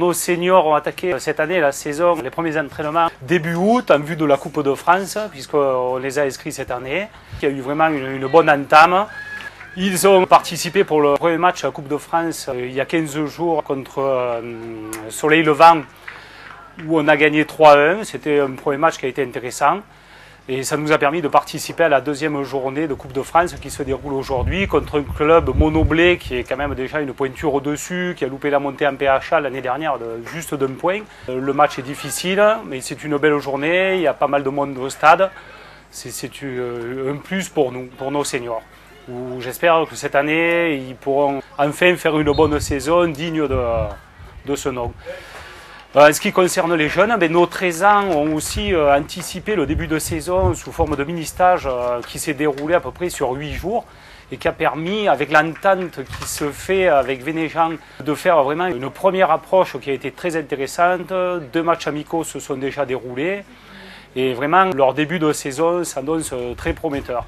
nos seniors ont attaqué cette année la saison, les premiers entraînements début août en vue de la Coupe de France, puisqu'on les a inscrits cette année. Il y a eu vraiment une bonne entame. Ils ont participé pour le premier match à la Coupe de France il y a 15 jours contre Soleil Levant, où on a gagné 3-1. C'était un premier match qui a été intéressant. Et ça nous a permis de participer à la deuxième journée de Coupe de France qui se déroule aujourd'hui contre un club monoblé qui est quand même déjà une pointure au-dessus, qui a loupé la montée en PHA l'année dernière juste d'un point. Le match est difficile, mais c'est une belle journée, il y a pas mal de monde au stade. C'est un plus pour nous, pour nos seniors. J'espère que cette année, ils pourront enfin faire une bonne saison digne de ce nom. En ce qui concerne les jeunes, nos 13 ans ont aussi anticipé le début de saison sous forme de mini-stage qui s'est déroulé à peu près sur 8 jours et qui a permis, avec l'entente qui se fait avec Vénéjean, de faire vraiment une première approche qui a été très intéressante. 2 matchs amicaux se sont déjà déroulés et vraiment leur début de saison s'annonce très prometteur.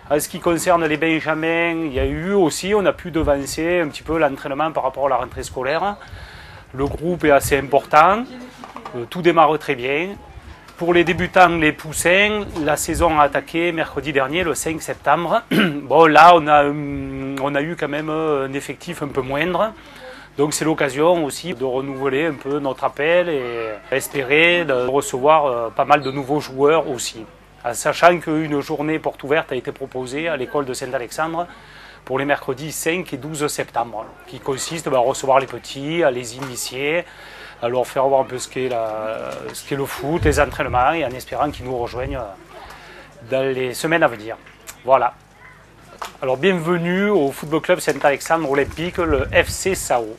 En ce qui concerne les Benjamins, il y a eu aussi, on a pu devancer un petit peu l'entraînement par rapport à la rentrée scolaire. Le groupe est assez important, tout démarre très bien. Pour les débutants, les poussins, la saison a attaqué mercredi dernier, le 5 septembre. Bon, là, on a eu quand même un effectif un peu moindre. Donc c'est l'occasion aussi de renouveler un peu notre appel et espérer de recevoir pas mal de nouveaux joueurs aussi. En sachant qu'une journée porte ouverte a été proposée à l'école de Saint-Alexandre pour les mercredis 5 et 12 septembre, qui consiste à recevoir les petits, à les initier, à leur faire voir un peu ce qu'est le foot, les entraînements, et en espérant qu'ils nous rejoignent dans les semaines à venir. Voilà. Alors bienvenue au Football Club Saint-Alexandre Olympique, le FC Sao.